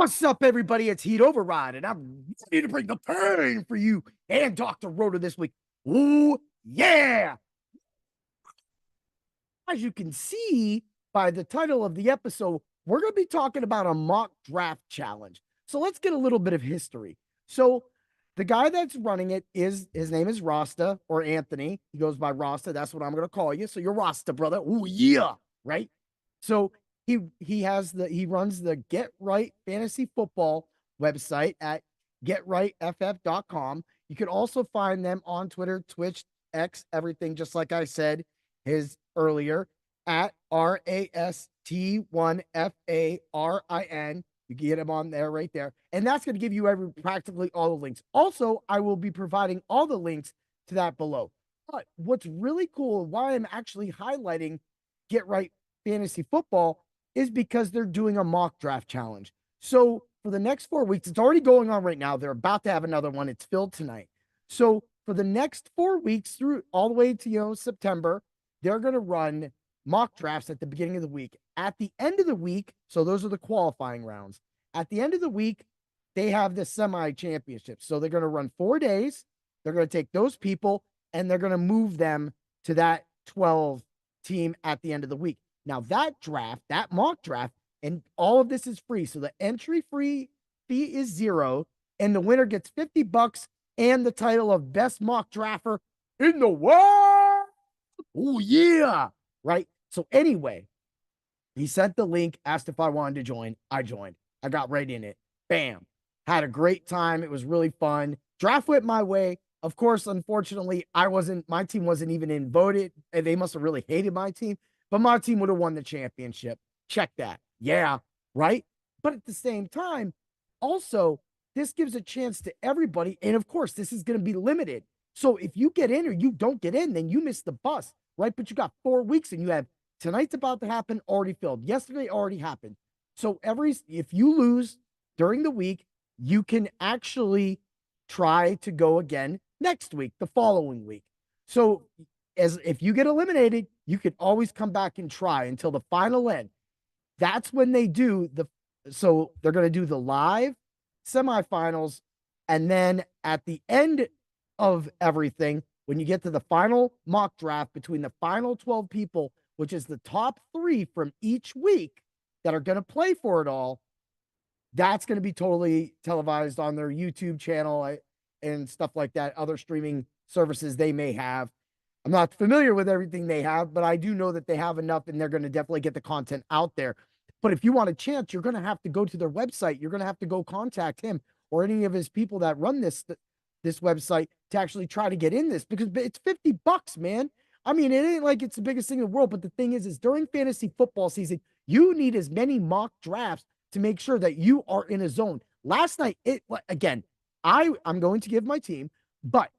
What's up, everybody? It's Heat Override, and I'm ready to bring the pain for you and Dr. Rhoda this week. Ooh, yeah! As you can see by the title of the episode, we're going to be talking about a mock draft challenge. So let's get a little bit of history. So the guy that's running it his name is Rasta or Anthony. He goes by Rasta. That's what I'm going to call you. So you're Rasta, brother. Ooh, yeah, right? So he runs the Get Right Fantasy Football website at getrightff.com. You can also find them on Twitter, Twitch, X, everything, just like I said his earlier at RAST1FARIN. You can get him on there right there. And that's going to give you practically all the links. Also, I will be providing all the links to that below. But what's really cool, why I'm actually highlighting Get Right Fantasy Football, is because they're doing a mock draft challenge. So for the next 4 weeks, it's already going on right now. They're about to have another one. It's filled tonight. So for the next 4 weeks through all the way to September, they're going to run mock drafts at the beginning of the week. At the end of the week, so those are the qualifying rounds. At the end of the week, they have the semi-championship. So they're going to run 4 days. They're going to take those people and they're going to move them to that 12 team at the end of the week. Now that draft, that mock draft, and all of this is free. So the entry fee is $0, and the winner gets $50 and the title of best mock drafter in the world. Oh, yeah. Right. So anyway, he sent the link, asked if I wanted to join. I joined. I got right in it. Bam. Had a great time. It was really fun. Draft went my way. Of course, unfortunately, my team wasn't even in voted. And they must have really hated my team, but my team would have won the championship. Check that. Yeah. Right. But at the same time, also, this gives a chance to everybody. And of course, this is going to be limited. So if you get in or you don't get in, then you miss the bus, right? But you got 4 weeks and you have tonight's about to happen, already filled. Yesterday already happened. So if you lose during the week, you can actually try to go again next week, the following week. So if you get eliminated, you can always come back and try until the final end. That's when they do so they're going to do the live semifinals. And then at the end of everything, when you get to the final mock draft between the final 12 people, which is the top 3 from each week that are going to play for it all, that's going to be totally televised on their YouTube channel and stuff like that, other streaming services they may have. I'm not familiar with everything they have, but I do know that they have enough and they're going to definitely get the content out there. But if you want a chance, you're going to have to go to their website. You're going to have to go contact him or any of his people that run this website to actually try to get in this, because it's $50, man. I mean, it ain't like it's the biggest thing in the world, but the thing is during fantasy football season, you need as many mock drafts to make sure that you are in a zone. Last night, I'm going to give my team, but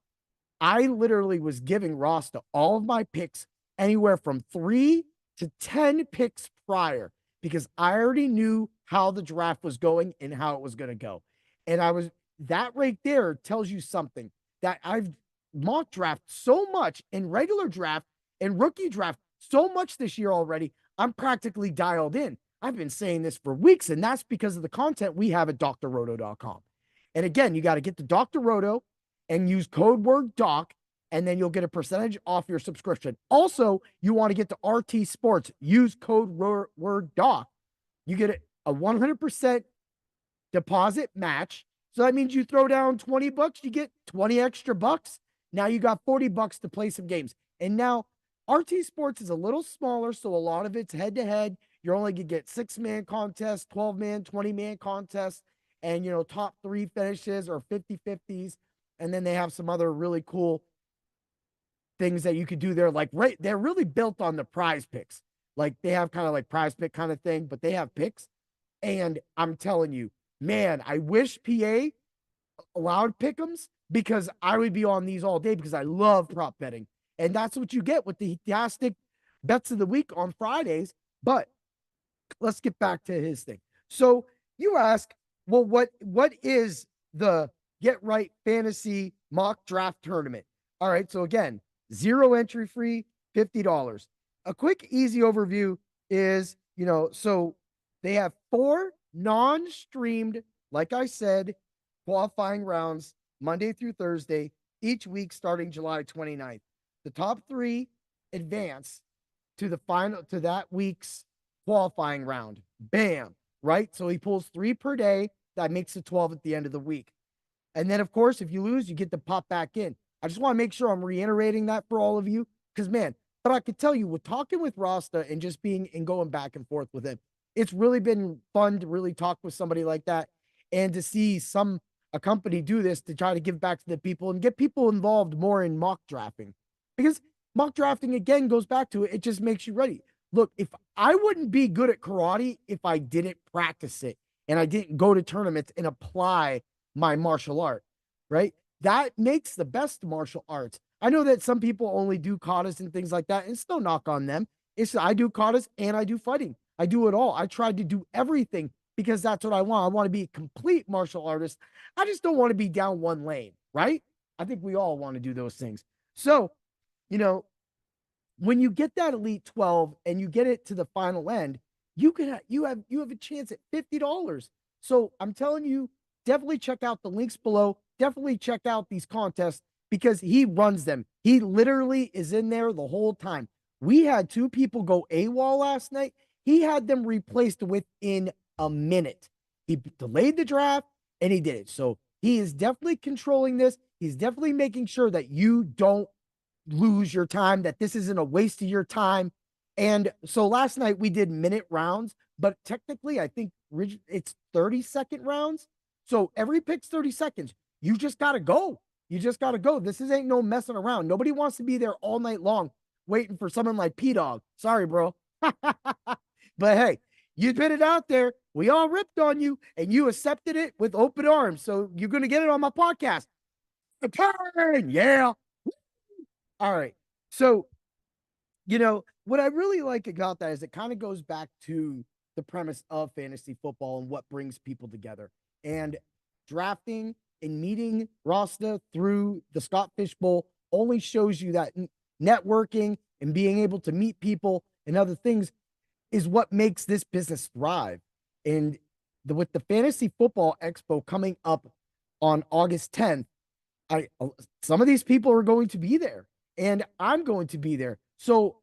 I literally was giving Rasta all of my picks anywhere from 3 to 10 picks prior, because I already knew how the draft was going and how it was going to go. And that right there tells you something, that I've mock draft so much in regular draft and rookie draft so much this year already. I'm practically dialed in. I've been saying this for weeks, and that's because of the content we have at drroto.com. And again, you got to get to Dr. Roto and use code word doc, and then you'll get a percentage off your subscription. Also, you want to get to RT Sports, use code word doc. You get a 100% deposit match. So that means you throw down $20, you get 20 extra bucks. Now you got $40 to play some games. And now RT Sports is a little smaller, so a lot of it's head to head. You're only going to get 6-man contests, 12-man, 20-man contests, and top 3 finishes or 50-50s. And then they have some other really cool things that you could do there. They're really built on the prize picks. Like they have kind of like prize pick kind of thing, but they have picks. And I'm telling you, man, I wish PA allowed pick'ems, because I would be on these all day, because I love prop betting. And that's what you get with the fantastic bets of the week on Fridays. But let's get back to his thing. So you ask, well, what is the Get Right Fantasy Mock Draft Tournament? All right. So again, 0 entry fee, $50. A quick, easy overview is, so they have 4 non-streamed, like I said, qualifying rounds Monday through Thursday, each week starting July 29th. The top 3 advance to the final to that week's qualifying round. Bam, right? So he pulls 3 per day. That makes it 12 at the end of the week. And then, of course, if you lose, you get to pop back in. I just want to make sure I'm reiterating that for all of you because, man, but I could tell you with talking with Rasta and just being and going back and forth with him, it's really been fun to really talk with somebody like that and to see a company do this to try to give back to the people and get people involved more in mock drafting because mock drafting again goes back to it. It just makes you ready. Look, if I wouldn't be good at karate if I didn't practice it and I didn't go to tournaments and apply my martial art, right? That makes the best martial arts. I know that some people only do katas and things like that, and it's no knock on them. It's I do katas and I do fighting. I do it all. I tried to do everything because that's what I want. I want to be a complete martial artist. I just don't want to be down one lane, right? I think we all want to do those things. So, you know, when you get that Elite 12 and you get it to the final end, you have a chance at $50. So I'm telling you, definitely check out the links below. Definitely check out these contests because he runs them. He literally is in there the whole time. We had 2 people go AWOL last night. He had them replaced within a minute. He delayed the draft and he did it. So he is definitely controlling this. He's definitely making sure that you don't lose your time, that this isn't a waste of your time. And so last night we did minute rounds, but technically I think it's 30-second rounds. So every pick's 30 seconds. You just got to go. You just got to go. This ain't no messing around. Nobody wants to be there all night long waiting for someone like P-Dog. Sorry, bro. But hey, you put it out there. We all ripped on you and you accepted it with open arms. So you're going to get it on my podcast. The turn. Yeah. All right. So, what I really like about that is it kind of goes back to the premise of fantasy football and what brings people together. And drafting and meeting Rasta through the Scott Fish Bowl only shows you that networking and being able to meet people and other things is what makes this business thrive. And with the Fantasy Football Expo coming up on August 10th, some of these people are going to be there and I'm going to be there. So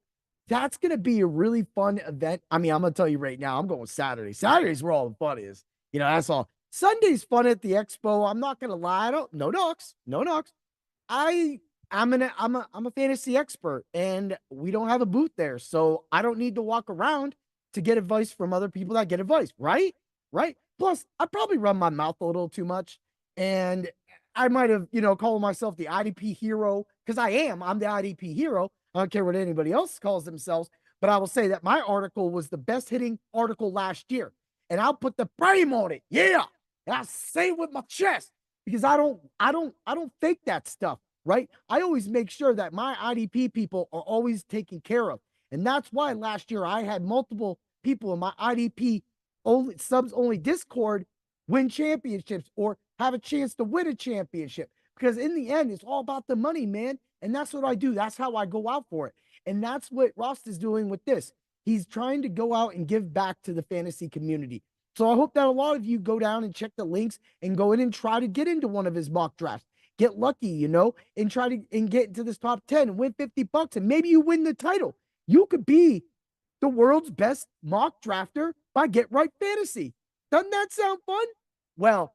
that's going to be a really fun event. I mean, I'm going to tell you right now, I'm going Saturday. Saturday's where all the fun is. That's all. Sunday's fun at the expo. I'm not going to lie. No knocks. I'm a fantasy expert and we don't have a booth there. So I don't need to walk around to get advice from other people that get advice. Right. Plus I probably run my mouth a little too much and I might have, called myself the IDP hero because I'm the IDP hero. I don't care what anybody else calls themselves, but I will say that my article was the best hitting article last year and I'll put the frame on it. Yeah. And I say it with my chest because I don't fake that stuff, right? I always make sure that my IDP people are always taken care of. And that's why last year I had multiple people in my IDP subs only Discord win championships or have a chance to win a championship. Because in the end, it's all about the money, man. And that's what I do. That's how I go out for it. And that's what Ross is doing with this. He's trying to go out and give back to the fantasy community. So I hope that a lot of you go down and check the links and go in and try to get into one of his mock drafts. Get lucky, and try to get into this top 10 and win $50 and maybe you win the title. You could be the world's best mock drafter by Get Right Fantasy. Doesn't that sound fun? Well,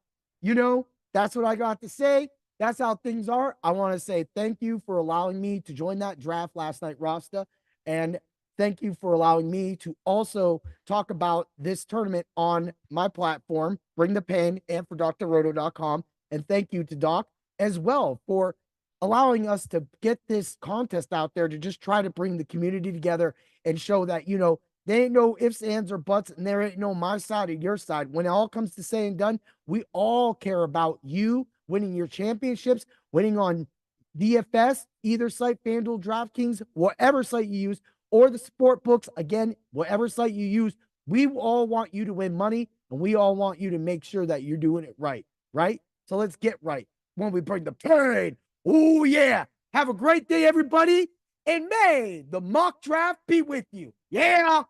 that's what I got to say. That's how things are. I want to say thank you for allowing me to join that draft last night, Rasta. And thank you for allowing me to also talk about this tournament on my platform, Bring the Pain, and for drroto.com. And thank you to Doc as well for allowing us to get this contest out there to just try to bring the community together and show that, there ain't no ifs, ands, or buts, and there ain't no my side or your side. When it all comes to saying done, we all care about you winning your championships, winning on DFS, either site, FanDuel, DraftKings, whatever site you use, or the sport books, again, whatever site you use. We all want you to win money, and we all want you to make sure that you're doing it right? So let's get right when we bring the pain. Oh, yeah. Have a great day, everybody. And may the mock draft be with you. Yeah.